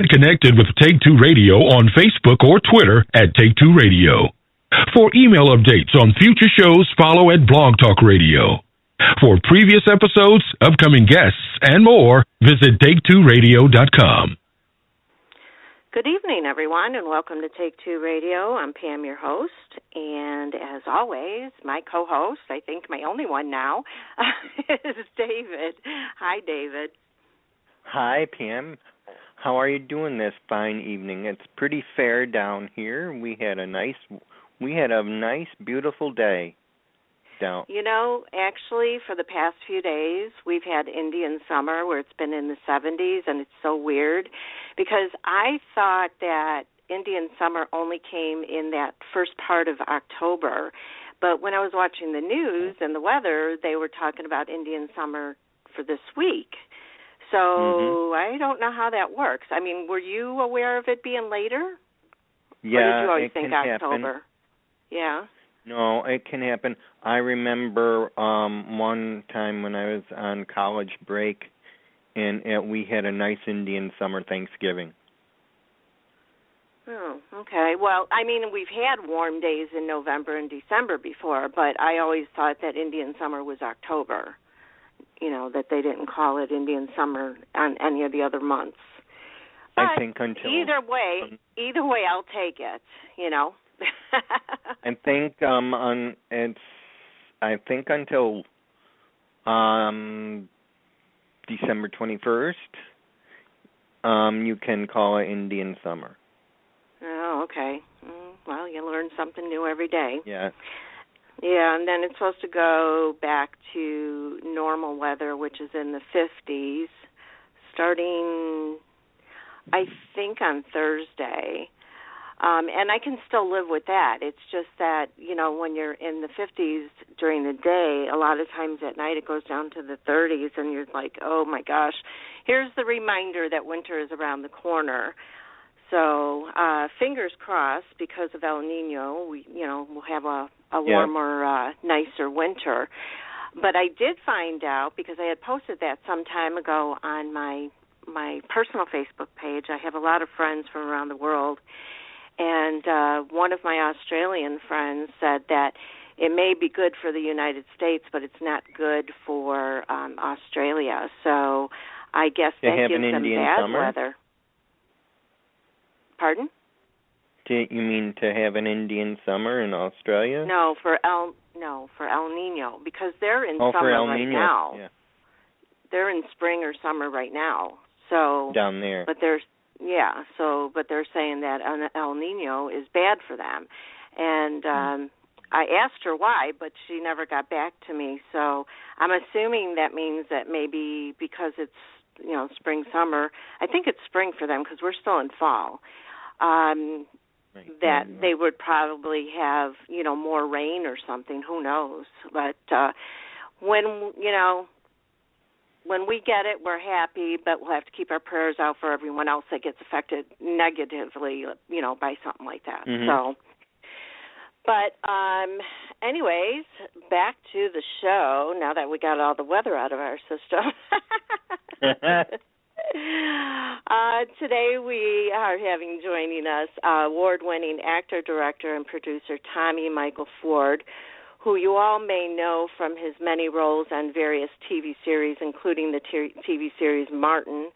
Get connected with Take Two Radio on Facebook or Twitter at Take Two Radio. For email updates on future shows, follow at Blog Talk Radio. For previous episodes, upcoming guests, and more, visit Take2Radio.com. Good evening, everyone, and welcome to Take Two Radio. I'm Pam, your host, and as always, my co-host, I think my only one now, is David. Hi, David. Hi, Pam. How are you doing this fine evening? It's pretty fair down here. We had a nice, beautiful day down. You know, actually, for the past few days, we've had Indian summer where it's been in the 70s, and it's so weird because I thought that Indian summer only came in that first part of October, but when I was watching the news and the weather, they were talking about Indian summer for this week. So I don't know how that works. I mean, were you aware of it being later? Yeah, or did you always it think can October? Happen. Yeah. No, it can happen. I remember one time when I was on college break, and we had a nice Indian summer Thanksgiving. Oh, okay. Well, I mean, we've had warm days in November and December before, but I always thought that Indian summer was October. You know, that they didn't call it Indian summer on any of the other months. But I think until either way, I'll take it. You know. I think until December 21st, you can call it Indian summer. Oh, okay. Well, you learn something new every day. Yeah. Yeah, and then it's supposed to go back to normal weather, which is in the 50s, starting, I think, on Thursday. And I can still live with that. It's just that, you know, when you're in the 50s during the day, a lot of times at night it goes down to the 30s, and you're like, oh, my gosh, here's the reminder that winter is around the corner. So fingers crossed, because of El Nino, we'll have a warmer, nicer winter. But I did find out, because I had posted that some time ago on my personal Facebook page. I have a lot of friends from around the world, and one of my Australian friends said that it may be good for the United States, but it's not good for Australia. So I guess that gives them bad weather. Pardon? You mean to have an Indian summer in Australia? No, for El Nino, because they're in summer for El right Nino. now. Yeah. They're in spring or summer right now. So down there. But they're saying that El Nino is bad for them. And I asked her why, but she never got back to me. So I'm assuming that means that maybe because it's, you know, spring, summer. I think it's spring for them because we're still in fall. That they would probably have, you know, more rain or something. Who knows? But when we get it, we're happy, but we'll have to keep our prayers out for everyone else that gets affected negatively, you know, by something like that. So, but anyways, back to the show, now that we got all the weather out of our system. Today we are having joining us award-winning actor, director, and producer Tommy Michael Ford, who you all may know from his many roles on various TV series, including the TV series Martin,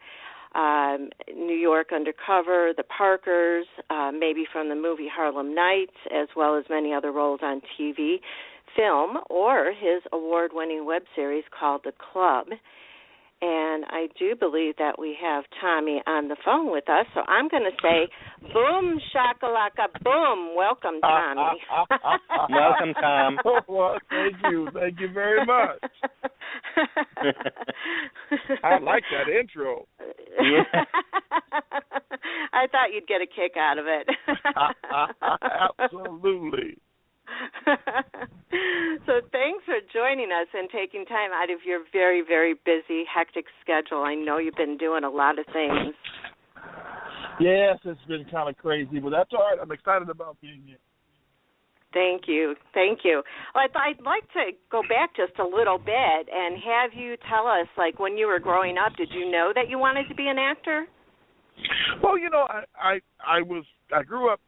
New York Undercover, The Parkers, maybe from the movie Harlem Nights, as well as many other roles on TV, film, or his award-winning web series called The Club. And I do believe that we have Tommy on the phone with us, so I'm going to say, boom, shakalaka, boom. Welcome, Tommy. Welcome, Tom. Well, thank you. Thank you very much. I like that intro. Yeah. I thought you'd get a kick out of it. Absolutely. So thanks for joining us and taking time out of your very, very busy, hectic schedule. I know you've been doing a lot of things. Yes, it's been kind of crazy, but that's all right. I'm excited about being here. Thank you. Well, I'd like to go back just a little bit and have you tell us, like, when you were growing up, did you know that you wanted to be an actor? Well, I grew up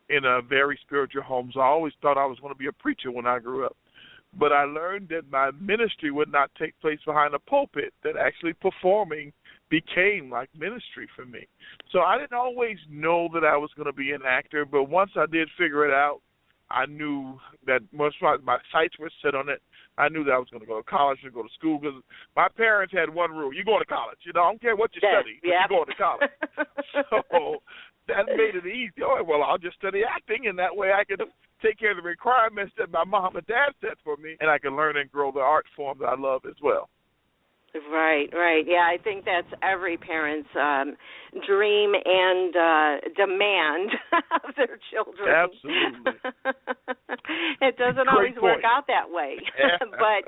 in a very spiritual home, so I always thought I was going to be a preacher when I grew up. But I learned that my ministry would not take place behind a pulpit, that actually performing became like ministry for me. So I didn't always know that I was going to be an actor, but once I did figure it out, I knew that once my sights were set on it, I knew that I was going to go to college and go to school, because my parents had one rule: you're going to college. I don't care what you study, but you're going to college. So that made it easy. Oh, well, I'll just study acting, and that way I can take care of the requirements that my mom and dad set for me, and I can learn and grow the art form that I love as well. Right. Yeah, I think that's every parent's dream and demand of their children. Absolutely. It doesn't always work out that way. But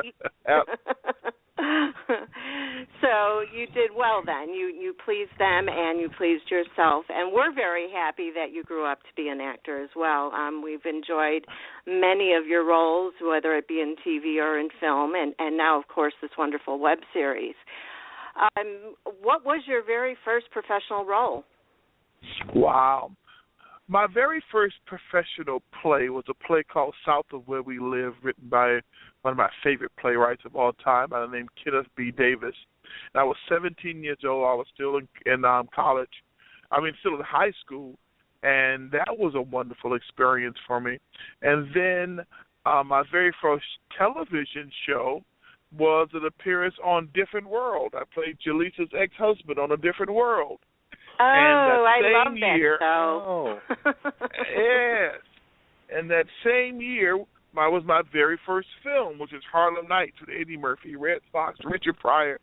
so you did well then. You pleased them and you pleased yourself. And we're very happy that you grew up to be an actor as well. We've enjoyed many of your roles, whether it be in TV or in film, and now, of course, this wonderful web series. What was your very first professional role? Wow. My very first professional play was a play called South of Where We Live, written by one of my favorite playwrights of all time by the name Kenneth B. Davis. And I was 17 years old. I was still in college. Still in high school. And that was a wonderful experience for me. And then my very first television show was an appearance on Different World. I played Jaleesa's ex-husband on A Different World. Oh, I love that year, show. Yes. And that same year was my very first film, which is Harlem Nights with Eddie Murphy, Red Fox, Richard Pryor.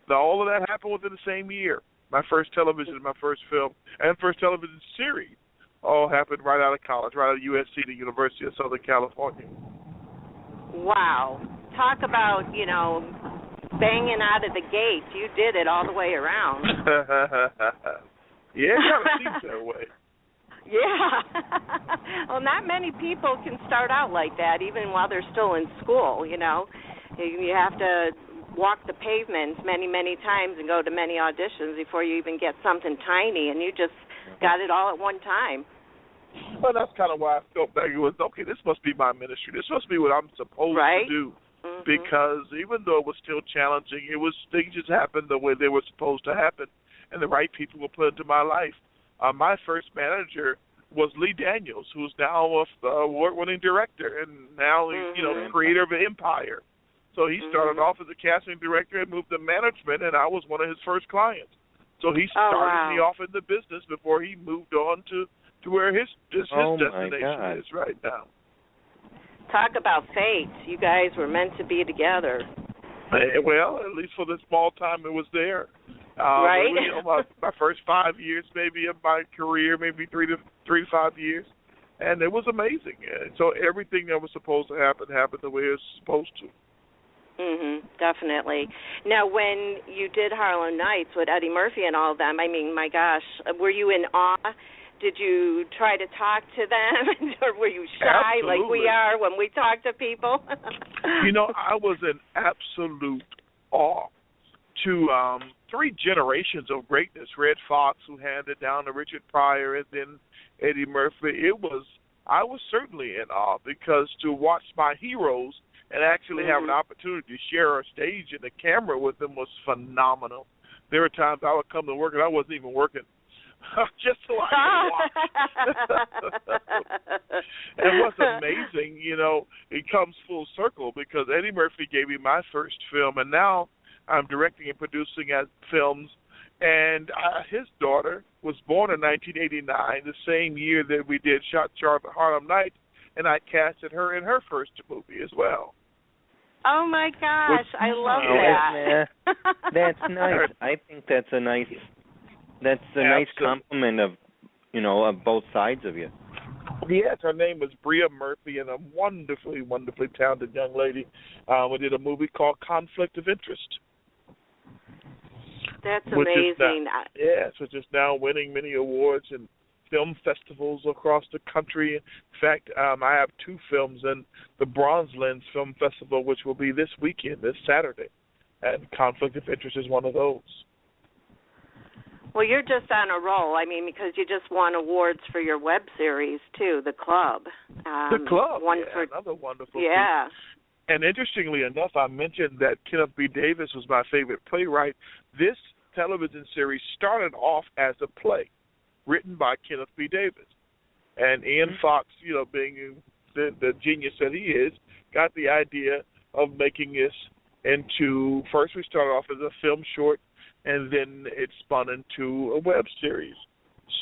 All of that happened within the same year. My first television, my first film, and first television series all happened right out of college, right out of USC, the University of Southern California. Wow. Talk about, banging out of the gate. You did it all the way around. Yeah, it kind of seems that way. Yeah. Well, not many people can start out like that, even while they're still in school, You have to walk the pavements many, many times and go to many auditions before you even get something tiny, and you just got it all at one time. Well, that's kind of why I felt like it was, okay, this must be my ministry. This must be what I'm supposed to do. Mm-hmm. Because even though it was still challenging, things just happened the way they were supposed to happen, and the right people were put into my life. My first manager was Lee Daniels, who's now an award-winning director, and now he's the creator of Empire. So he started off as a casting director and moved to management, and I was one of his first clients. So he started me off in the business before he moved on to where his destination is right now. Talk about fate. You guys were meant to be together. Well, at least for the small time it was there. Right. My first 5 years maybe of my career, maybe 3 to 5 years. And it was amazing. So everything that was supposed to happen happened the way it was supposed to. Definitely. Now, when you did Harlem Nights with Eddie Murphy and all of them, my gosh, were you in awe? Did you try to talk to them, or were you shy? Absolutely. Like we are when we talk to people? I was in absolute awe to 3 generations of greatness. Red Fox, who handed down to Richard Pryor, and then Eddie Murphy. I was certainly in awe, because to watch my heroes and actually have an opportunity to share a stage and a camera with them was phenomenal. There were times I would come to work and I wasn't even working, just so I could watch. And what's amazing, it comes full circle, because Eddie Murphy gave me my first film, and now I'm directing and producing films. And his daughter was born in 1989, the same year that we did Shot Sharp at Harlem Nights, and I casted her in her first movie as well. Oh my gosh, I love that. That's nice. I think that's a nice compliment of both sides of you. Yes, her name is Bria Murphy, and a wonderfully, wonderfully talented young lady. We did a movie called Conflict of Interest. That's amazing. Which is now winning many awards and film festivals across the country. In fact, I have 2 films in the Bronze Lens Film Festival, which will be this weekend, this Saturday, and Conflict of Interest is one of those. Well, you're just on a roll. I mean, because you just won awards for your web series too, The Club. The Club, another wonderful piece. And interestingly enough, I mentioned that Kenneth B. Davis was my favorite playwright. This television series started off as a play written by Kenneth B. Davis. And Ian Fox, being the genius that he is, got the idea of making this into, first we started off as a film short, and then it spun into a web series.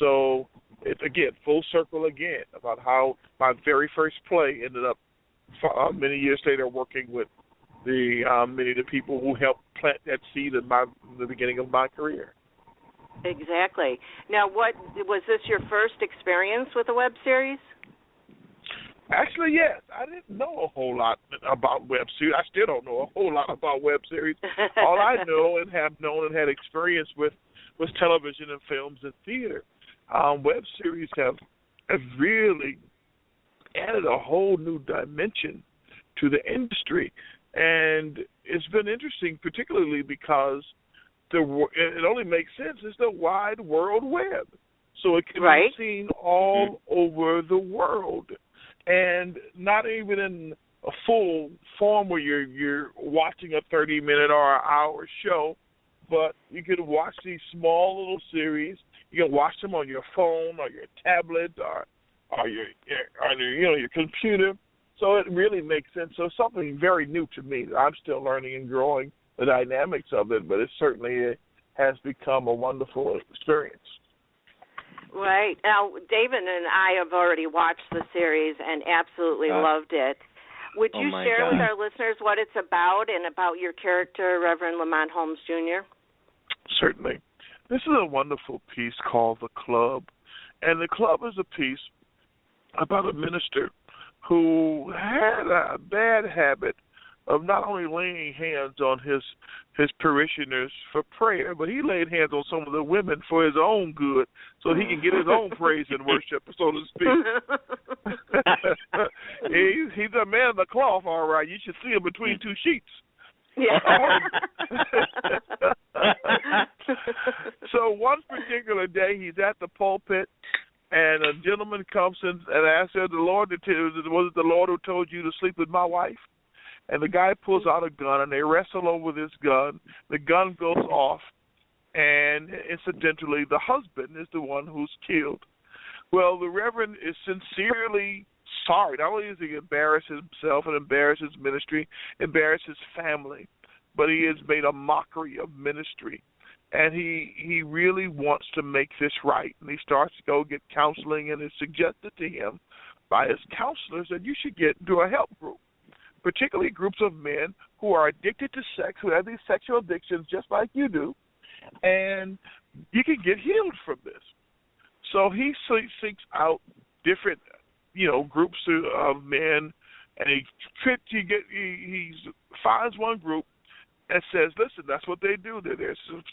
So it's, again, full circle again about how my very first play ended up many years later working with many of the people who helped plant that seed in the beginning of my career. Exactly. Now, was this your first experience with a web series? Actually, yes. I didn't know a whole lot about web series. I still don't know a whole lot about web series. All I know and have known and had experience with was television and films and theater. Web series have really added a whole new dimension to the industry. And it's been interesting, particularly because it only makes sense. It's the wide world web. So it can be seen all over the world. And not even in a full form where you're watching a 30-minute or an hour show, but you can watch these small little series. You can watch them on your phone or your tablet or your computer. So it really makes sense. So something very new to me. I'm still learning and growing the dynamics of it, but it certainly has become a wonderful experience. Right. Now, David and I have already watched the series and absolutely loved it. Would you share with our listeners what it's about and about your character, Reverend Lamont Holmes, Jr.? Certainly. This is a wonderful piece called The Club. And The Club is a piece about a minister who had a bad habit of not only laying hands on his parishioners for prayer, but he laid hands on some of the women for his own good so he can get his own praise and worship, so to speak. He's a man of the cloth, all right. You should see him between two sheets. Yeah. So one particular day he's at the pulpit, and a gentleman comes in and asks him, was it the Lord who told you to sleep with my wife? And the guy pulls out a gun, and they wrestle over this gun. The gun goes off, and incidentally, the husband is the one who's killed. Well, the Reverend is sincerely sorry. Not only does he embarrass himself and embarrass his ministry, embarrass his family, but he has made a mockery of ministry. And he really wants to make this right. And he starts to go get counseling, and it's suggested to him by his counselors that you should get into a help group, particularly groups of men who are addicted to sex, who have these sexual addictions just like you do, and you can get healed from this. So he seeks out different, groups of men, and he finds one group and says, listen, that's what they do. They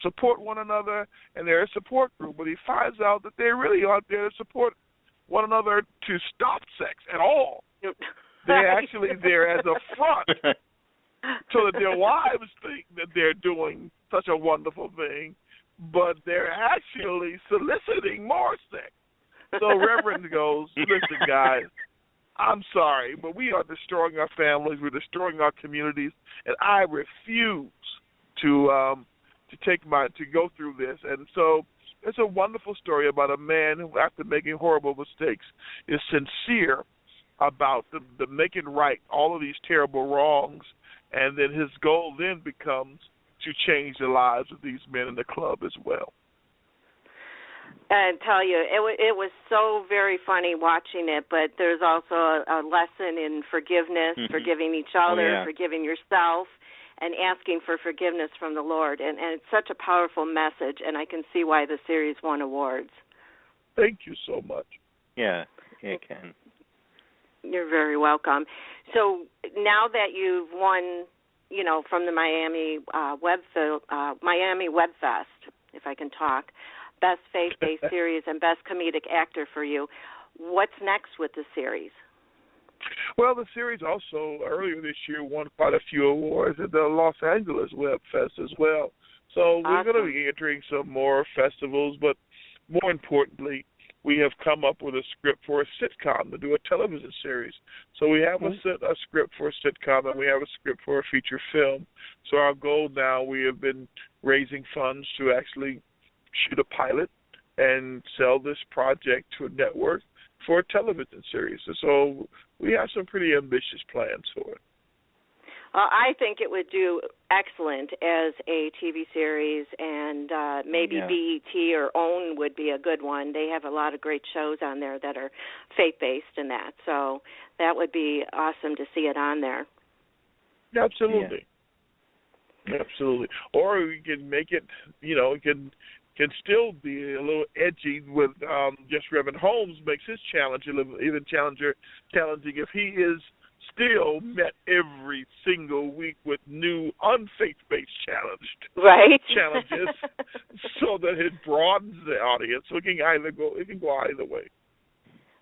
support one another, and they're a support group. But he finds out that they really aren't there to support one another to stop sex at all. They're actually there as a front so that their wives think that they're doing such a wonderful thing, but they're actually soliciting more sex. So Reverend goes, listen, guys, I'm sorry, but we are destroying our families, we're destroying our communities, and I refuse to go through this. And so it's a wonderful story about a man who, after making horrible mistakes, is sincere about the making right all of these terrible wrongs, and then his goal then becomes to change the lives of these men in the club as well. And tell you, it was so very funny watching it, but there's also a lesson in forgiveness, forgiving each other, forgiving yourself, and asking for forgiveness from the Lord. And it's such a powerful message, and I can see why the series won awards. Thank you so much. Yeah, it can. You're very welcome. So now that you've won, from the Miami Web Fest, if I can talk, Best Faith-Based Series and Best Comedic Actor for you, what's next with the series? Well, the series also, earlier this year, won quite a few awards at the Los Angeles Web Fest as well. So we're Awesome. going to be entering some more festivals, but more importantly, we have come up with a script for a sitcom to do a television series. So we have a script for a sitcom, and we have a script for a feature film. So our goal now, we have been raising funds to actually shoot a pilot and sell this project to a network for a television series. So we have some pretty ambitious plans for it. I think it would do excellent as a TV series, and maybe BET or OWN would be a good one. They have a lot of great shows on there that are faith-based and that. So that would be awesome to see it on there. Absolutely. Yeah. Absolutely. Or we can make it, it can still be a little edgy with just Reverend Holmes makes his challenge a little even challenging if he is still met every single week with new unfaith-based challenges, so that it broadens the audience. So it can go either way.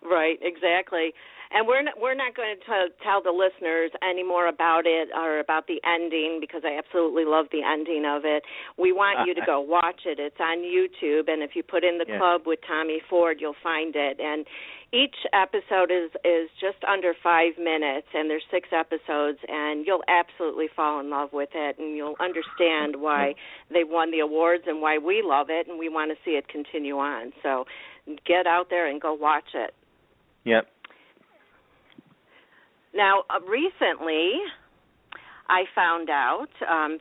Right, exactly. And we're not going to tell the listeners any more about it or about the ending, because I absolutely love the ending of it. We want you to go watch it. It's on YouTube, and if you put in The Club with Tommy Ford, you'll find it. And each episode is just under 5 minutes, and there's 6 episodes, and you'll absolutely fall in love with it, and you'll understand why they won the awards and why we love it, and we want to see it continue on. So get out there and go watch it. Yep. Now, recently, I found out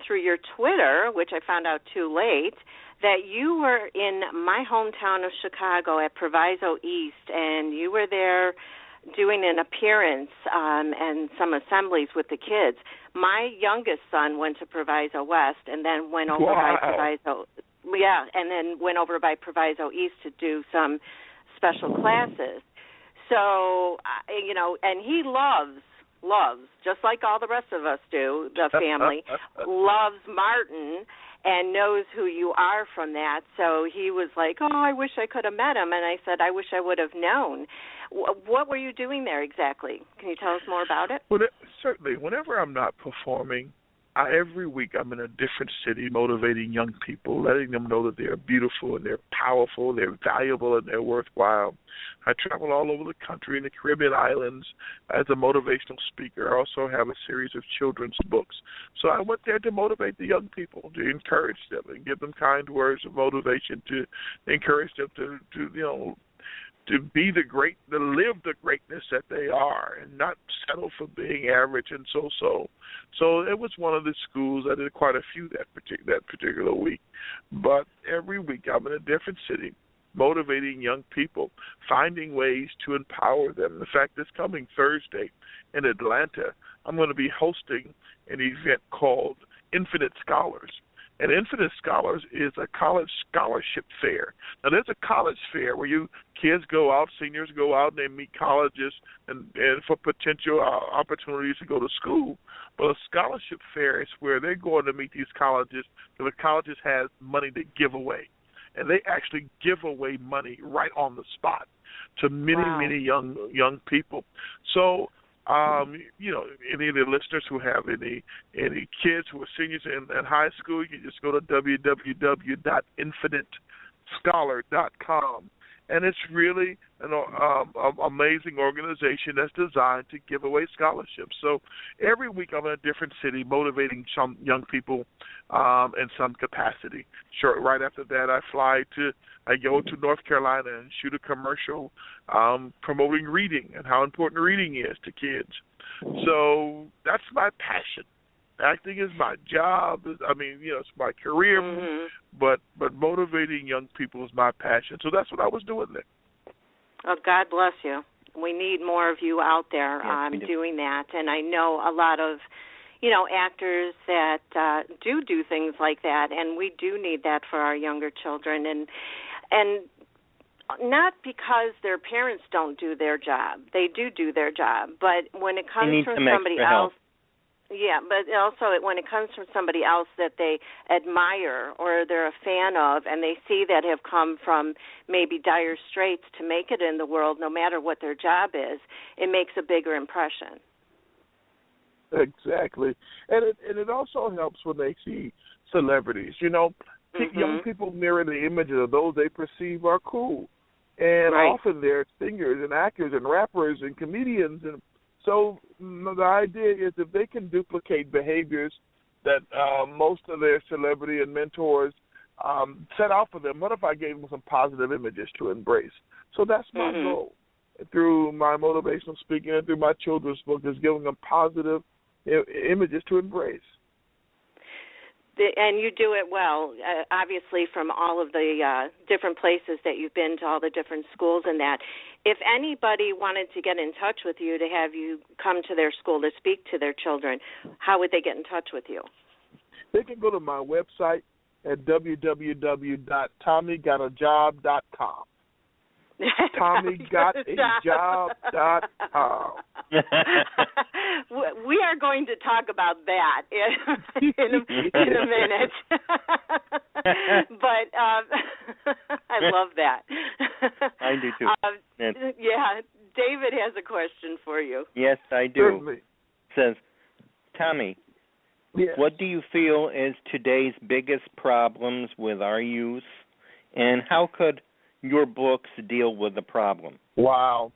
through your Twitter, which I found out too late, that you were in my hometown of Chicago at Proviso East, and you were there doing an appearance and some assemblies with the kids. My youngest son went to Proviso West and then went over by Proviso, and then went over by Proviso East to do some special classes. So, and he loves, just like all the rest of us do, the family, loves Martin and knows who you are from that. So he was like, I wish I could have met him. And I said, I wish I would have known. What were you doing there exactly? Can you tell us more about it? Well, certainly. Whenever I'm not performing, every week I'm in a different city motivating young people, letting them know that they're beautiful and they're powerful, they're valuable, and they're worthwhile. I travel all over the country in the Caribbean islands as a motivational speaker. I also have a series of children's books. So I went there to motivate the young people, to encourage them and give them kind words of motivation, to encourage them to be to live the greatness that they are and not settle for being average and so. So it was one of the schools. I did quite a few that particular week. But every week I'm in a different city, motivating young people, finding ways to empower them. In fact, this coming Thursday in Atlanta, I'm going to be hosting an event called Infinite Scholars. And Infinite Scholars is a college scholarship fair. Now, there's a college fair where kids go out, seniors go out, and they meet colleges and for potential opportunities to go to school. But a scholarship fair is where they're going to meet these colleges, because the colleges have money to give away. And they actually give away money right on the spot to many young people. So, any of the listeners who have any kids who are seniors in high school, you can just go to www.infinitescholar.com. And it's really an amazing organization that's designed to give away scholarships. So every week I'm in a different city motivating some young people in some capacity. Right after that, I go to North Carolina and shoot a commercial promoting reading and how important reading is to kids. So that's my passion. Acting is my job. It's my career, but motivating young people is my passion. So that's what I was doing there. Oh, God bless you. We need more of you out there doing that. And I know a lot of, actors that do things like that, and we do need that for our younger children. And not because their parents don't do their job. They do their job. But when it comes from somebody else, but also when it comes from somebody else that they admire or they're a fan of, and they see that have come from maybe dire straits to make it in the world, no matter what their job is, it makes a bigger impression. Exactly. And it also helps when they see celebrities. You know, young people mirror the images of those they perceive are cool. And often they're singers and actors and rappers and comedians. And so the idea is if they can duplicate behaviors that most of their celebrity and mentors set out for them, what if I gave them some positive images to embrace? So that's my goal through my motivational speaking and through my children's book, is giving them positive images to embrace. And you do it well, obviously, from all of the different places that you've been to, all the different schools and that. If anybody wanted to get in touch with you to have you come to their school to speak to their children, how would they get in touch with you? They can go to my website at www.TommyGotAJob.com. TommyGotAJob.com. We are going to talk about that in a minute. But I love that. I do too. Yeah, David has a question for you. Yes, I do. Certainly. It says, Tommy, yes. What do you feel is today's biggest problems with our youth, and how could your books deal with the problem? Wow.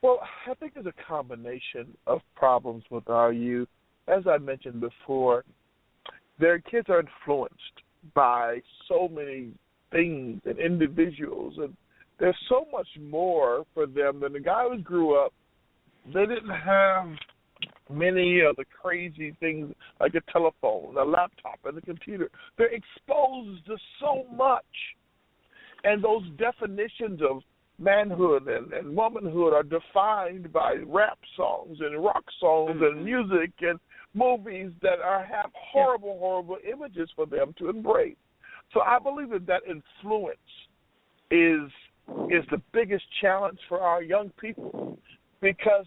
Well, I think there's a combination of problems with our youth. As I mentioned before, their kids are influenced by so many things and individuals, and there's so much more for them than the guy who grew up. They didn't have many of the crazy things like a telephone, a laptop, and a computer. They're exposed to so much. And those definitions of manhood and womanhood are defined by rap songs and rock songs and music and movies that have horrible images for them to embrace. So I believe that influence is the biggest challenge for our young people, because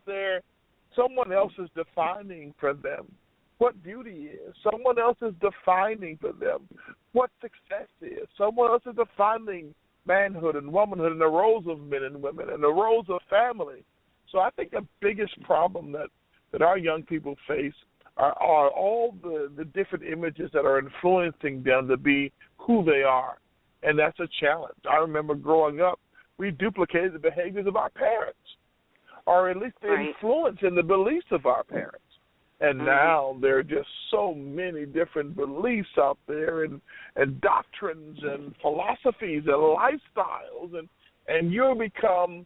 someone else is defining for them what beauty is. Someone else is defining for them what success is. Someone else is defining manhood and womanhood and the roles of men and women and the roles of family. So I think the biggest problem that our young people face are all the different images that are influencing them to be who they are. And that's a challenge. I remember growing up, we duplicated the behaviors of our parents, or at least the influence and the beliefs of our parents. And now there are just so many different beliefs out there and doctrines and philosophies and lifestyles, and you'll become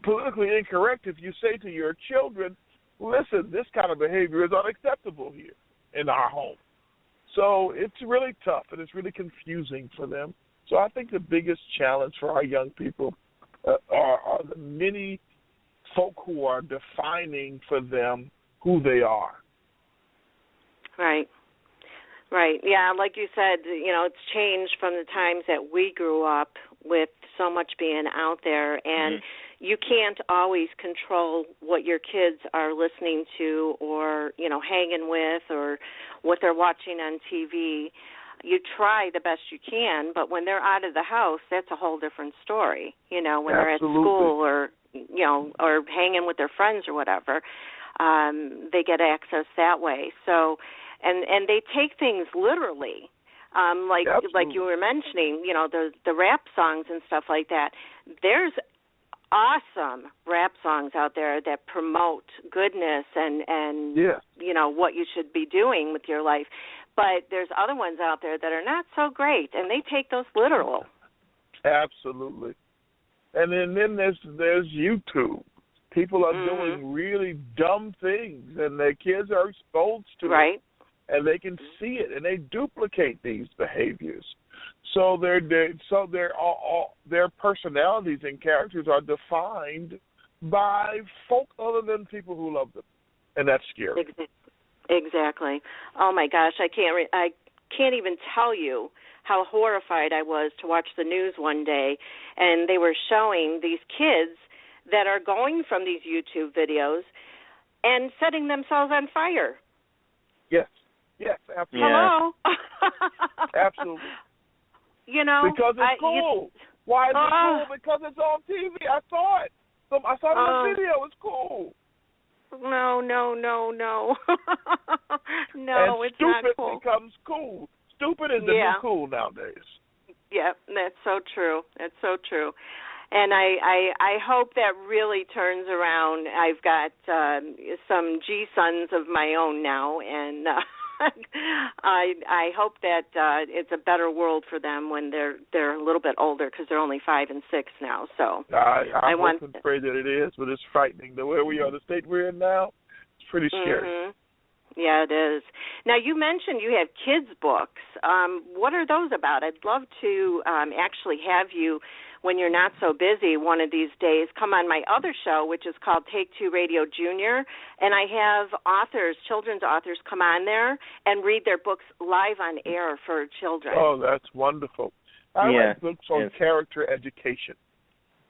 politically incorrect if you say to your children, listen, this kind of behavior is unacceptable here in our home. So it's really tough, and it's really confusing for them. So I think the biggest challenge for our young people are the many folk who are defining for them who they are. Right. Yeah, like you said, it's changed from the times that we grew up with so much being out there, and you can't always control what your kids are listening to or, hanging with or what they're watching on TV. You try the best you can, but when they're out of the house, that's a whole different story, when they're at school or, or hanging with their friends or whatever. They get access that way. So, and they take things literally, like you were mentioning, the rap songs and stuff like that. There's awesome rap songs out there that promote goodness and what you should be doing with your life. But there's other ones out there that are not so great, and they take those literal. Absolutely. And then there's YouTube. People are doing really dumb things, and their kids are exposed to it, and they can see it, and they duplicate these behaviors. So their personalities and characters are defined by folk other than people who love them, and that's scary. Exactly. Oh my gosh, I can't even tell you how horrified I was to watch the news one day, and they were showing these kids that are going from these YouTube videos and setting themselves on fire. Yes, absolutely. Hello? Absolutely. Because it's cool. Why is it cool? Because it's on TV. I saw it. I saw the video. It's cool. No. No, and it's not stupid cool. becomes cool. Stupid is the new cool nowadays. Yep, that's so true. That's so true. And I hope that really turns around. I've got some G-sons of my own now, and I hope that it's a better world for them when they're a little bit older, because they're only 5 and 6 now. So I hope and pray that it is, but it's frightening. The way we are, the state we're in now, it's pretty scary. Mm-hmm. Yeah, it is. Now, you mentioned you have kids' books. What are those about? I'd love to actually have you, when you're not so busy one of these days, come on my other show, which is called Take Two Radio Junior, and I have authors, children's authors, come on there and read their books live on air for children. Oh, that's wonderful. I write books on character education,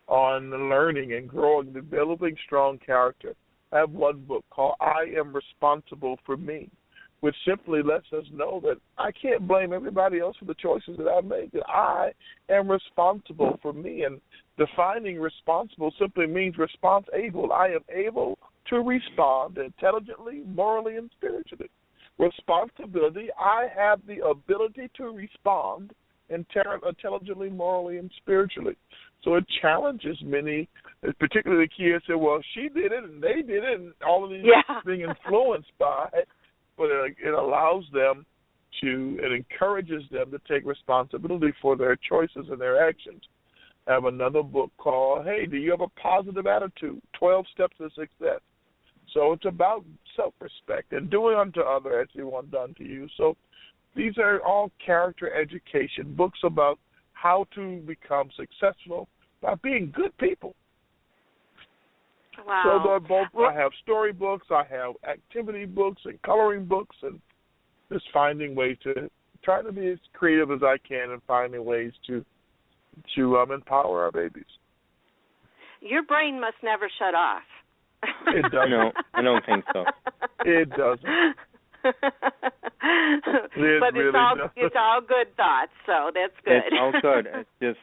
on learning and growing, developing strong character. I have one book called I Am Responsible for Me, which simply lets us know that I can't blame everybody else for the choices that I make, that I am responsible for me. And defining responsible simply means response able. I am able to respond intelligently, morally, and spiritually. Responsibility, I have the ability to respond intelligently, morally, and spiritually. So it challenges many, particularly the kids say, well, she did it and they did it, and all of these being influenced by it. But it allows them to, it encourages them to take responsibility for their choices and their actions. I have another book called, Hey, Do You Have a Positive Attitude? 12 Steps to Success. So it's about self-respect and doing unto others as you want done to you. So these are all character education, books about how to become successful by being good people. Wow. So they're both, I have story books, I have activity books and coloring books, and just finding ways to try to be as creative as I can and finding ways to empower our babies. Your brain must never shut off. It doesn't. No, I don't think so. It doesn't. But really it's all good thoughts, so that's good. It's all good. It's just.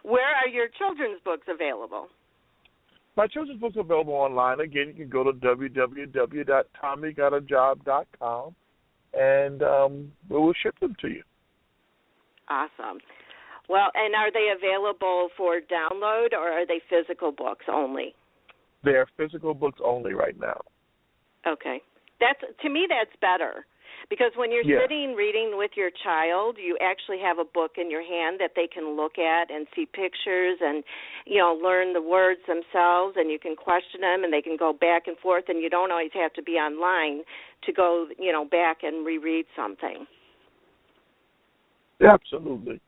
Where are your children's books available? My children's books are available online. Again, you can go to www.tommygotajob.com, and we will ship them to you. Awesome. Well, and are they available for download, or are they physical books only? They are physical books only right now. Okay. To me, that's better. Because when you're sitting reading with your child, you actually have a book in your hand that they can look at and see pictures and, learn the words themselves, and you can question them and they can go back and forth, and you don't always have to be online to go, back and reread something. Absolutely.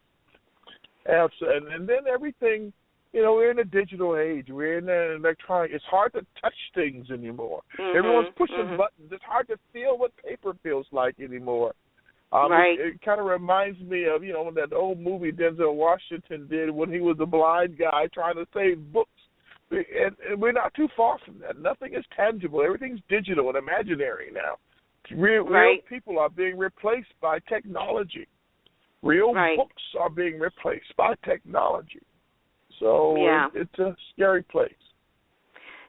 And then everything, we're in a digital age. We're in an electronic. It's hard to touch things anymore. Mm-hmm, Everyone's pushing buttons. It's hard to feel what paper feels like anymore. Right. It kind of reminds me of, that old movie Denzel Washington did when he was a blind guy trying to save books. And we're not too far from that. Nothing is tangible. Everything's digital and imaginary now. Real people are being replaced by technology. Real books are being replaced by technology. So it's a scary place.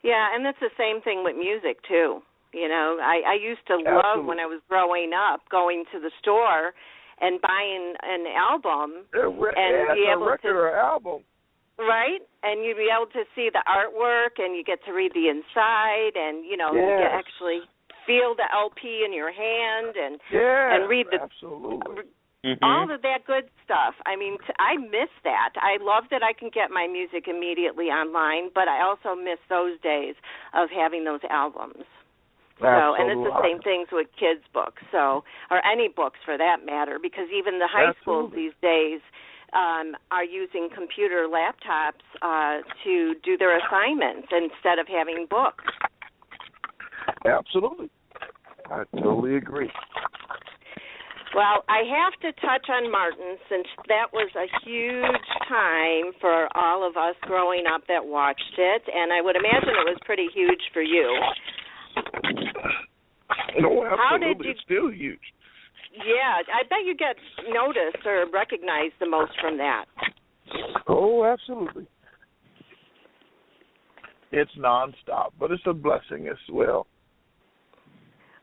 Yeah, and it's the same thing with music, too. I used to love, when I was growing up, going to the store and buying an album. A record or album. Right? And you'd be able to see the artwork, and you get to read the inside, and, you can actually feel the LP in your hand and read the... Absolutely. All of that good stuff. I mean, I miss that. I love that I can get my music immediately online, but I also miss those days of having those albums. Absolutely. And it's the same things with kids' books, or any books for that matter, because even the high schools these days are using computer laptops to do their assignments instead of having books. Absolutely. I totally agree. Well, I have to touch on Martin, since that was a huge time for all of us growing up that watched it, and I would imagine it was pretty huge for you. No, absolutely. It's still huge. Yeah, I bet you get noticed or recognized the most from that. Oh, absolutely. It's nonstop, but it's a blessing as well.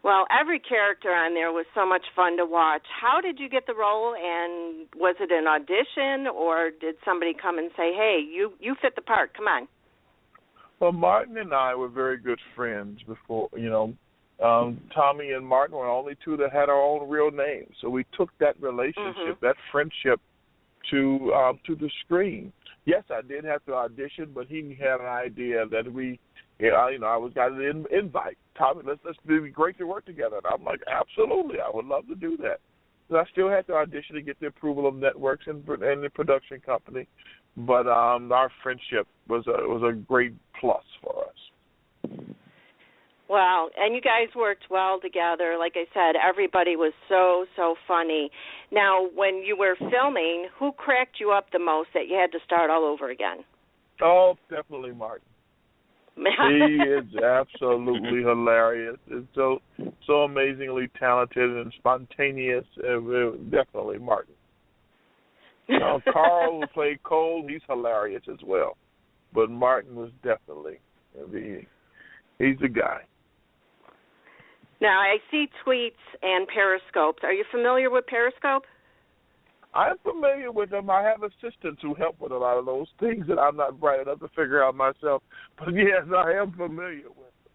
Well, every character on there was so much fun to watch. How did you get the role, and was it an audition, or did somebody come and say, hey, you fit the part, come on? Well, Martin and I were very good friends before, Tommy and Martin were the only two that had our own real names. So we took that relationship, that friendship, to the screen. Yes, I did have to audition, but he had an idea that I was got an invite. Tommy, let's be great to work together. And I'm like, absolutely, I would love to do that. So I still had to audition to get the approval of networks and the production company, but our friendship was a great plus for us. Wow, and you guys worked well together. Like I said, everybody was so funny. Now, when you were filming, who cracked you up the most that you had to start all over again? Oh, definitely Martin. He is absolutely hilarious. It's so amazingly talented and spontaneous. Definitely Martin. Carl, who played Cole, he's hilarious as well. But Martin was definitely, he's the guy. Now, I see tweets and Periscopes. Are you familiar with Periscope? I'm familiar with them. I have assistants who help with a lot of those things that I'm not bright enough to figure out myself. But, yes, I am familiar with them.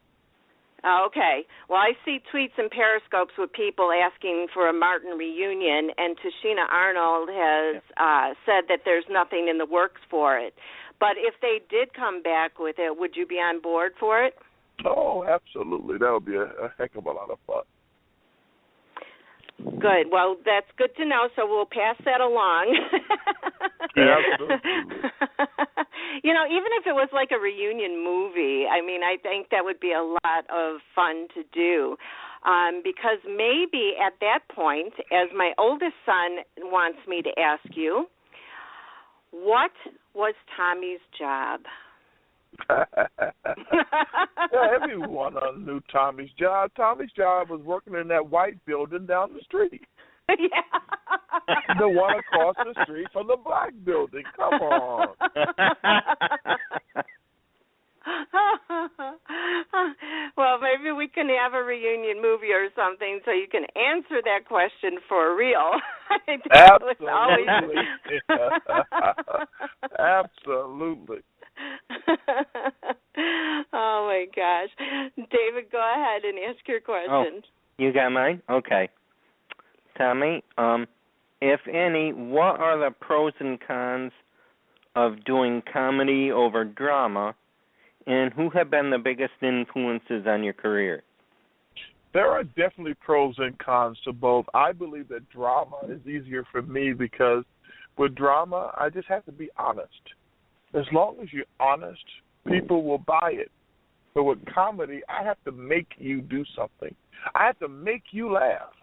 Oh, okay. Well, I see tweets and Periscopes with people asking for a Martin reunion, and Tashina Arnold has said that there's nothing in the works for it. But if they did come back with it, would you be on board for it? Oh, absolutely. That would be a heck of a lot of fun. Good. Well, that's good to know, so we'll pass that along. Absolutely. Even if it was like a reunion movie, I mean, I think that would be a lot of fun to do. Because maybe at that point, as my oldest son wants me to ask you, what was Tommy's job? Everyone knew Tommy's job. Tommy's job was working in that white building down the street. Yeah. The one across the street from the black building. Come on. Well, maybe we can have a reunion movie or something so you can answer that question for real. Absolutely. Absolutely. Oh, my gosh. David, go ahead and ask your question. Oh, you got mine? Okay. Tommy, if any, what are the pros and cons of doing comedy over drama, and who have been the biggest influences on your career? There are definitely pros and cons to both. I believe that drama is easier for me because with drama, I just have to be honest. As long as you're honest, people will buy it. But with comedy, I have to make you do something. I have to make you laugh.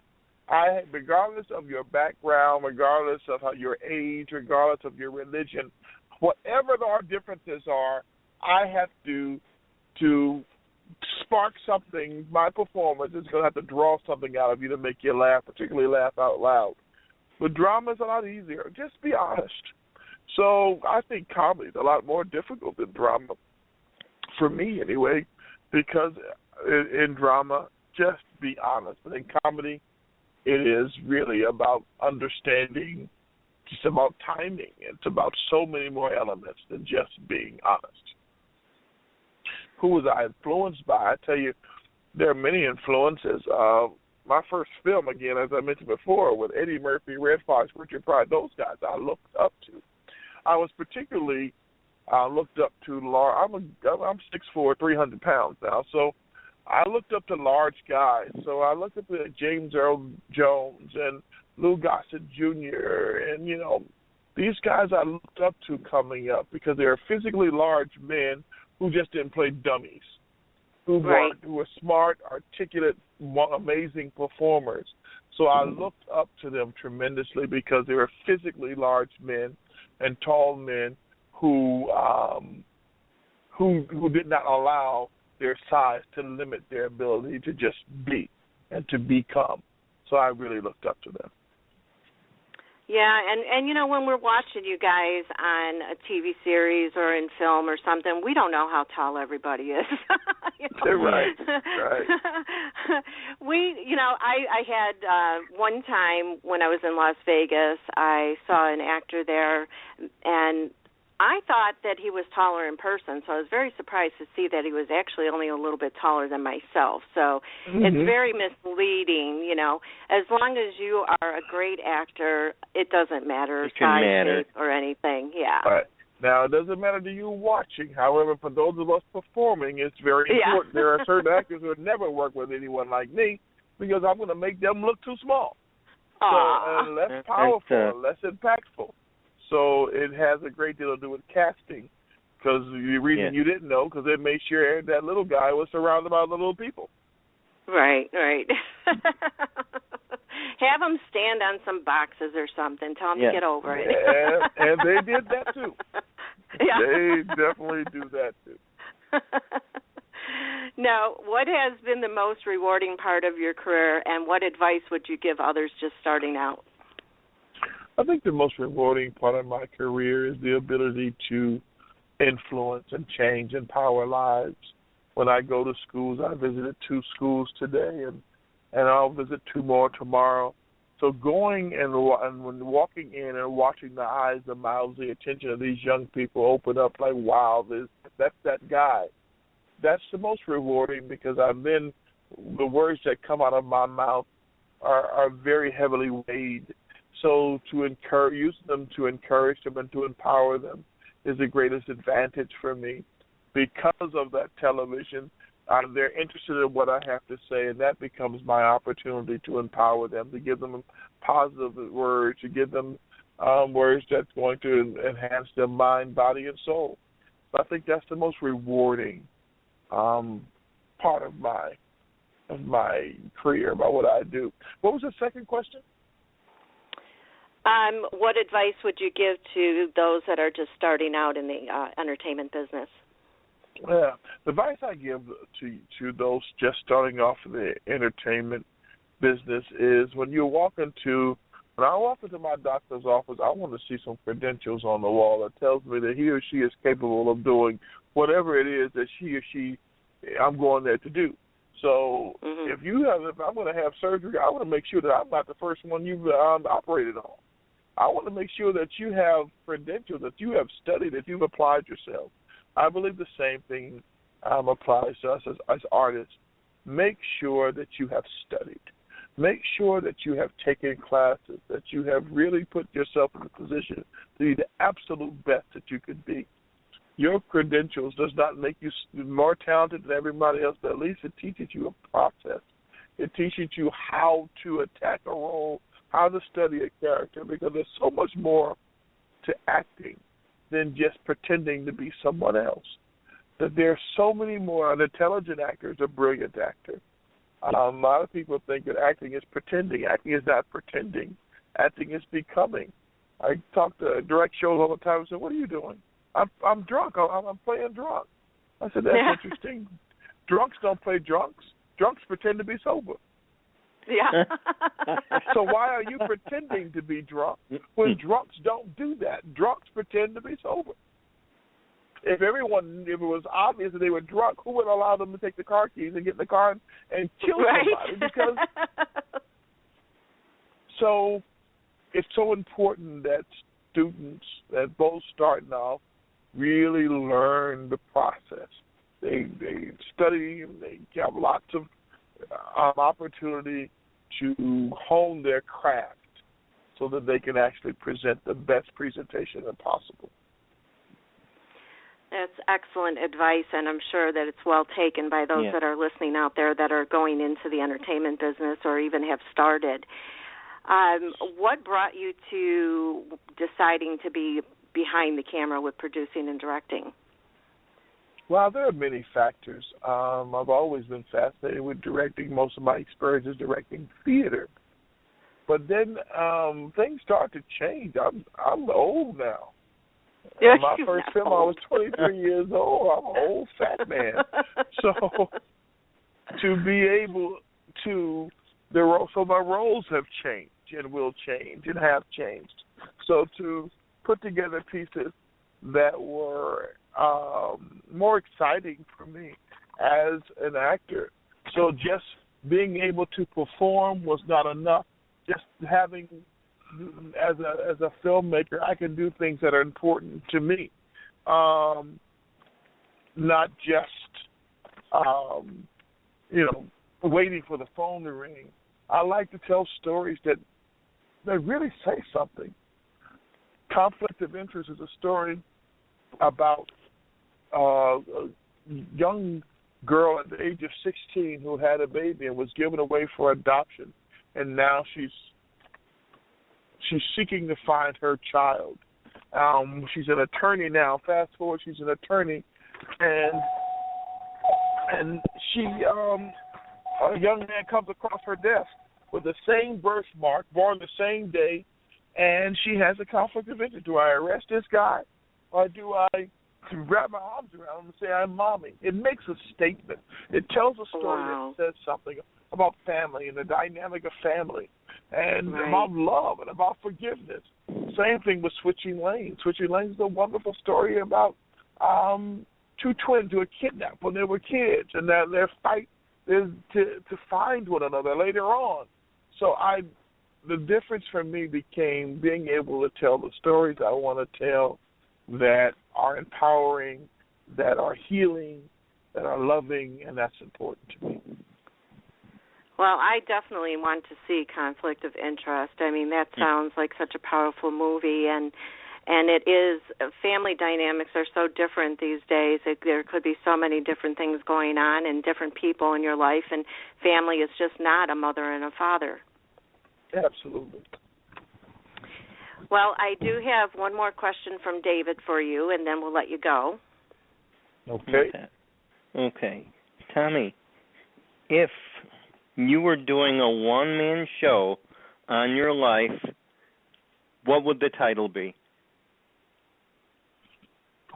Regardless of your background, regardless of your age, regardless of your religion, whatever our differences are, I have to spark something. My performance is going to have to draw something out of you to make you laugh, particularly laugh out loud. But drama is a lot easier. Just be honest. So I think comedy is a lot more difficult than drama, for me anyway, because in drama, just be honest. But in comedy, it is really about understanding, just about timing. It's about so many more elements than just being honest. Who was I influenced by? I tell you, there are many influences. My first film, again, as I mentioned before, with Eddie Murphy, Red Fox, Richard Pryor, those guys I looked up to. I was particularly looked up to I'm 6'4", 300 pounds now, so I looked up to large guys. So I looked up to James Earl Jones and Lou Gossett Jr. and these guys I looked up to coming up because they are physically large men who just didn't play dummies, who were smart, articulate, amazing performers. So I looked up to them tremendously because they were physically large men and tall men who did not allow their size to limit their ability to just be and to become. So I really looked up to them. Yeah, and when we're watching you guys on a TV series or in film or something, we don't know how tall everybody is. Right. I had one time when I was in Las Vegas, I saw an actor there, and I thought that he was taller in person, so I was very surprised to see that he was actually only a little bit taller than myself. So it's very misleading, As long as you are a great actor, it doesn't matter size, shape, or anything. Yeah. Right. Now, it doesn't matter to you watching. However, for those of us performing, it's very important. There are certain actors who would never work with anyone like me because I'm going to make them look too small. So, less powerful, less impactful. So it has a great deal to do with casting, because the reason you didn't know, because they made sure that little guy was surrounded by little people. Right. Have them stand on some boxes or something. Tell them to get over it. And they did that too. Yeah. They definitely do that too. Now, what has been the most rewarding part of your career, and what advice would you give others just starting out? I think the most rewarding part of my career is the ability to influence and change and empower lives. When I go to schools, I visited 2 schools today, and I'll visit 2 more tomorrow. So going and when walking in and watching the eyes, the mouths, the attention of these young people open up like, wow, that's that guy. That's the most rewarding, because the words that come out of my mouth are very heavily weighed. So to use them to encourage them and to empower them is the greatest advantage for me. Because of that television, they're interested in what I have to say, and that becomes my opportunity to empower them, to give them positive words, to give them words that's going to enhance their mind, body, and soul. So I think that's the most rewarding part of my career about what I do. What was the second question? What advice would you give to those that are just starting out in the entertainment business? Yeah, the advice I give to those just starting off in the entertainment business is when I walk into my doctor's office, I want to see some credentials on the wall that tells me that he or she is capable of doing whatever it is that I'm going there to do. So if I'm going to have surgery, I want to make sure that I'm not the first one you've operated on. I want to make sure that you have credentials, that you have studied, that you've applied yourself. I believe the same thing applies to us as artists. Make sure that you have studied. Make sure that you have taken classes, that you have really put yourself in a position to be the absolute best that you could be. Your credentials does not make you more talented than everybody else, but at least it teaches you a process. It teaches you how to attack a role, how to study a character, because there's so much more to acting than just pretending to be someone else. That there's so many more. An intelligent actor is a brilliant actor. A lot of people think that acting is pretending. Acting is not pretending. Acting is becoming. I talk to direct shows all the time and say, what are you doing? I'm drunk. I'm playing drunk. I said, that's interesting. Drunks don't play drunks. Drunks pretend to be sober. Yeah. So why are you pretending to be drunk when drunks don't do that? Drunks pretend to be sober. If it was obvious that they were drunk, who would allow them to take the car keys and get in the car and kill somebody? Because so it's so important that students, that both starting off, really learn the process. They study, they have lots of opportunity to hone their craft so that they can actually present the best presentation possible. That's excellent advice, and I'm sure that it's well taken by those that are listening out there that are going into the entertainment business or even have started. What brought you to deciding to be behind the camera with producing and directing? Well, there are many factors. I've always been fascinated with directing. Most of my experience is directing theater. But then things start to change. I'm old now. My first film, I was 23 years old. I'm an old fat man. So to be able to, so my roles have changed. and will change and have changed. So to put together pieces that were more exciting for me as an actor. So just being able to perform was not enough. Just having, as a filmmaker, I can do things that are important to me, not just waiting for the phone to ring. I like to tell stories that really say something. Conflict of Interest is a story about a young girl at the age of 16 who had a baby and was given away for adoption, and now she's seeking to find her child. She's an attorney now. Fast forward, she's an attorney, and she a young man comes across her desk with the same birthmark, born the same day, and she has a conflict of interest. Do I arrest this guy, or do I wrap my arms around him and say I'm mommy? It makes a statement. It tells a story that says something about family and the dynamic of family, and about love and about forgiveness. Same thing with Switching Lanes. Switching Lanes is a wonderful story about two twins who were kidnapped when they were kids, and their fight is to find one another later on. So the difference for me became being able to tell the stories I want to tell that are empowering, that are healing, that are loving, and that's important to me. Well, I definitely want to see Conflict of Interest. I mean, that sounds like such a powerful movie, and it is, family dynamics are so different these days. There could be so many different things going on and different people in your life, and family is just not a mother and a father. Absolutely. Well, I do have one more question from David for you, and then we'll let you go. Okay. Tommy, if you were doing a one-man show on your life, what would the title be?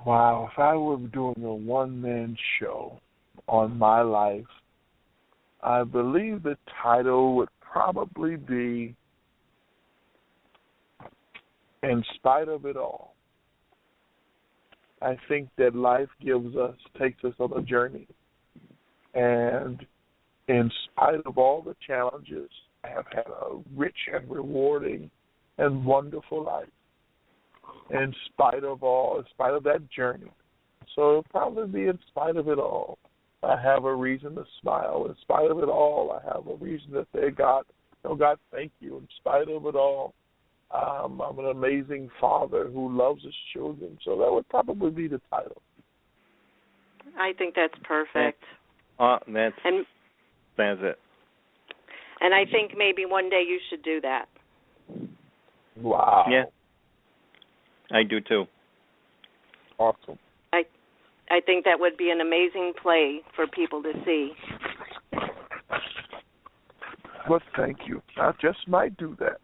Wow, if I were doing a one-man show on my life, I believe the title would probably be In Spite of It All. I think that life takes us on a journey. And in spite of all the challenges, I have had a rich and rewarding and wonderful life. In spite of that journey. So it'll probably be in spite of it all. I have a reason to smile. In spite of it all, I have a reason to say, God, thank you. In spite of it all, I'm an amazing father who loves his children. So that would probably be the title. I think that's perfect. That's it. And I think maybe one day you should do that. Wow. Yeah. I do too. Awesome. I think that would be an amazing play for people to see. Well, thank you. I just might do that.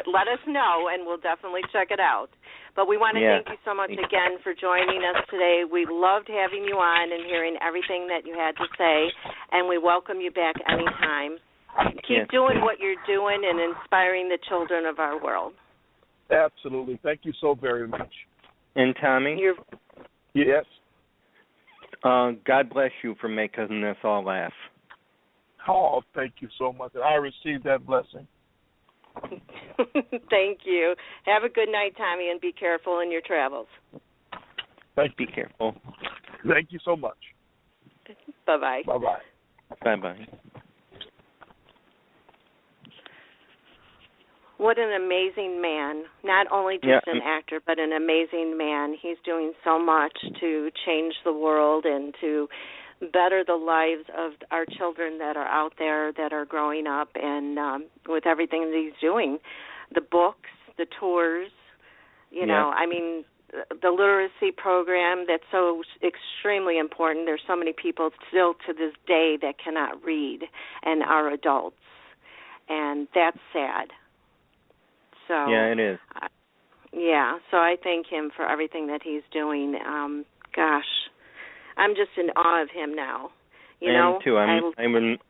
Let us know, and we'll definitely check it out. But we want to thank you so much again for joining us today. We loved having you on and hearing everything that you had to say, and we welcome you back anytime. Keep doing what you're doing and inspiring the children of our world. Absolutely. Thank you so very much. And Tommy? Yes? God bless you for making us all laugh. Oh, thank you so much. I received that blessing. Thank you. Have a good night, Tommy, and be careful in your travels. Be careful. Thank you so much. Bye-bye. Bye-bye. Bye-bye. What an amazing man. Not only just an actor, but an amazing man. He's doing so much to change the world and to better the lives of our children that are out there that are growing up, and with everything that he's doing. The books, the tours, you know, I mean, the literacy program that's so extremely important. There's so many people still to this day that cannot read and are adults, and that's sad. So yeah, it is. So I thank him for everything that he's doing. Gosh, I'm just in awe of him now. You know, I am too.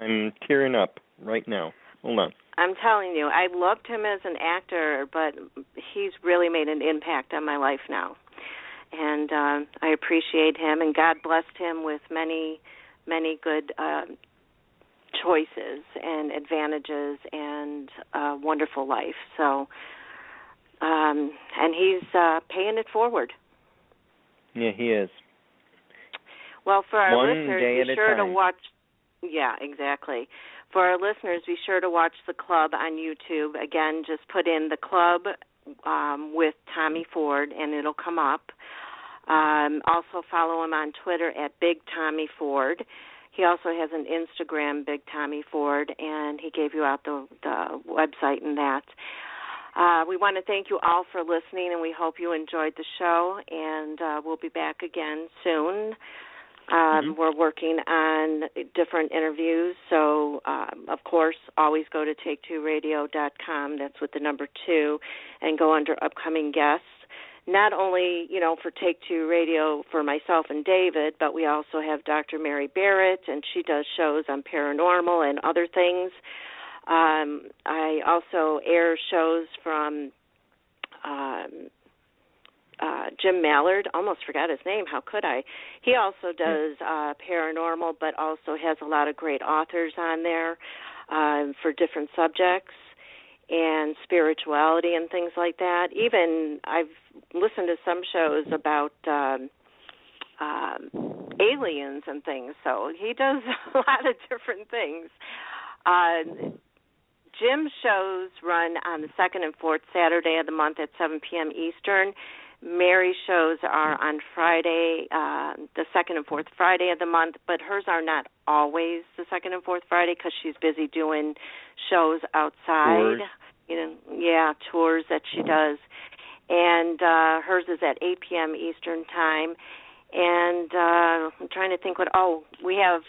I'm tearing up right now. Hold on. I'm telling you, I loved him as an actor, but he's really made an impact on my life now. And I appreciate him, and God blessed him with many, many good choices and advantages and a wonderful life. So, and he's paying it forward. Yeah, he is. Well, for our One listeners, day be at a sure to time. watch. Yeah, exactly. For our listeners, be sure to watch The Club on YouTube. Again, just put in The Club with Tommy Ford, and it'll come up. Also follow him on Twitter at Big Tommy Ford. He also has an Instagram, Big Tommy Ford, and he gave you out the website and that. We want to thank you all for listening, and we hope you enjoyed the show, and we'll be back again soon. We're working on different interviews, so, of course, always go to take2radio.com, that's with the number 2, and go under upcoming guests. Not only, for Take Two Radio for myself and David, but we also have Dr. Mary Barrett, and she does shows on paranormal and other things. I also air shows from Jim Mallard. Almost forgot his name. How could I? He also does paranormal, but also has a lot of great authors on there for different subjects and spirituality and things like that. Even I've listened to some shows about aliens and things, so he does a lot of different things. Jim's shows run on the second and fourth Saturday of the month at 7 p.m. Eastern. Mary's shows are on Friday, the second and fourth Friday of the month, but hers are not always the second and fourth Friday because she's busy doing shows outside. Tours. Tours that she does. And hers is at 8 p.m. Eastern time. And I'm trying to think we have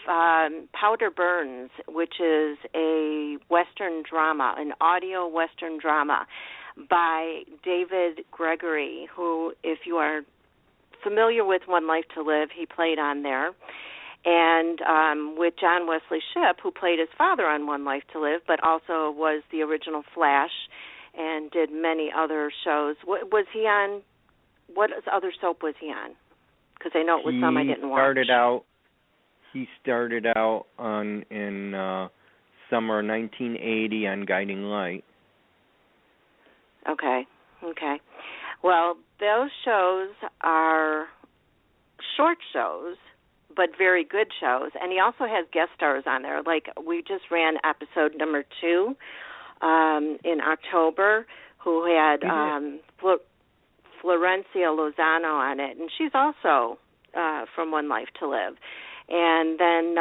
Powder Burns, which is a Western drama, an audio Western drama by David Gregory, who, if you are familiar with One Life to Live, he played on there. And with John Wesley Shipp, who played his father on One Life to Live, but also was the original Flash and did many other shows. Was he on? What other soap was he on? Because I know it was some I didn't watch. He started out in summer 1980 on Guiding Light. Okay. Well, those shows are short shows, but very good shows. And he also has guest stars on there. Like, we just ran episode number 2 in October, who had Florencia Lozano on it. And she's also from One Life to Live. And then,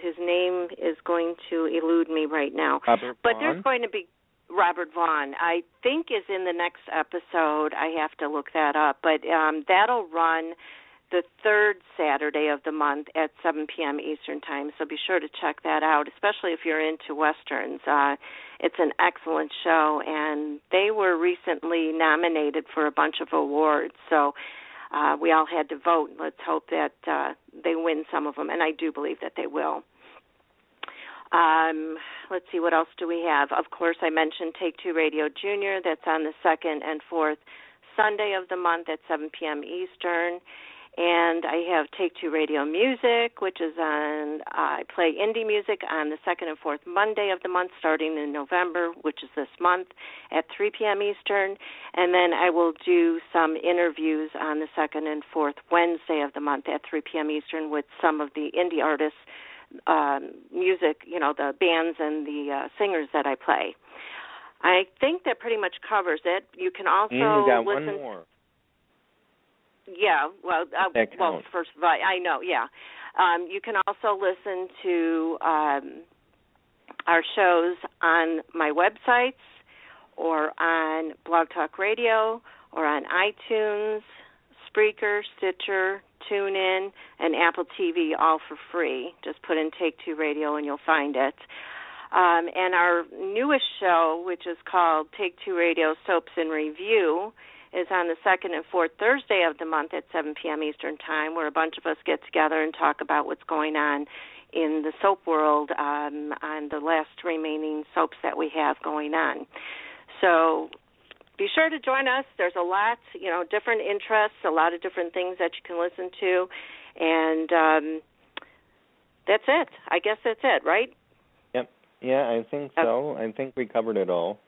his name is going to elude me right now. There's going to be Robert Vaughn, I think, is in the next episode. I have to look that up. But that'll run the third Saturday of the month at 7 p.m. Eastern Time. So be sure to check that out, especially if you're into Westerns. It's an excellent show, and they were recently nominated for a bunch of awards. So we all had to vote. Let's hope that they win some of them, and I do believe that they will. Let's see, what else do we have? Of course, I mentioned Take Two Radio Junior. That's on the second and fourth Sunday of the month at 7 p.m. Eastern. And I have Take Two Radio Music, which is I play indie music on the second and fourth Monday of the month, starting in November, which is this month, at 3 p.m. Eastern. And then I will do some interviews on the second and fourth Wednesday of the month at 3 p.m. Eastern with some of the indie artists, music, the bands and the singers that I play. I think that pretty much covers it. You can also you got listen. One more. Yeah, first of all, I know, yeah. You can also listen to our shows on my websites or on Blog Talk Radio or on iTunes, Spreaker, Stitcher, TuneIn, and Apple TV, all for free. Just put in Take Two Radio and you'll find it. And our newest show, which is called Take Two Radio Soaps in Review, is on the second and fourth Thursday of the month at 7 p.m. Eastern Time, where a bunch of us get together and talk about what's going on in the soap world on the last remaining soaps that we have going on. So be sure to join us. There's a lot, different interests, a lot of different things that you can listen to, and that's it. I guess that's it, right? Yep. Yeah, I think so. I think we covered it all.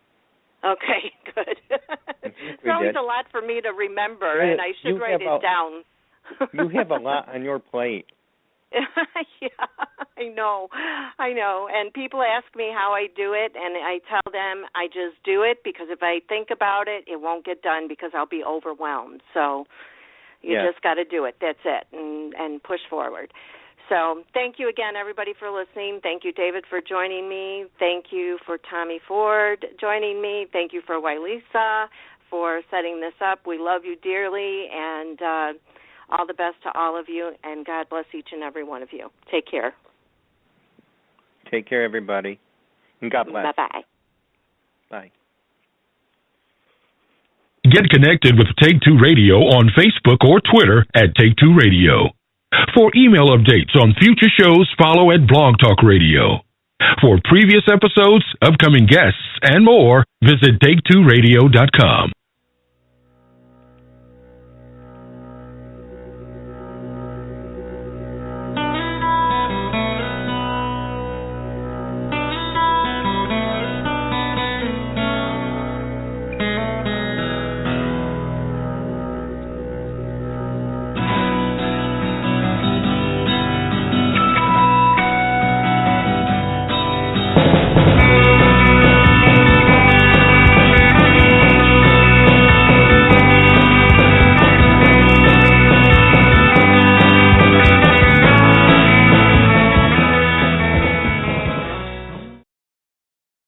Okay, good. It's always a lot for me to remember, and I should write it down. You have a lot on your plate. Yeah, I know. And people ask me how I do it, and I tell them I just do it because if I think about it, it won't get done because I'll be overwhelmed. So you just got to do it. That's it, and push forward. So thank you again, everybody, for listening. Thank you, David, for joining me. Thank you for Tommy Ford joining me. Thank you for Wailisa for setting this up. We love you dearly, and all the best to all of you, and God bless each and every one of you. Take care. Take care, everybody, and God bless. Bye-bye. Bye. Get connected with Take Two Radio on Facebook or Twitter at Take Two Radio. For email updates on future shows, follow at Blog Talk Radio. For previous episodes, upcoming guests, and more, visit Take2Radio.com.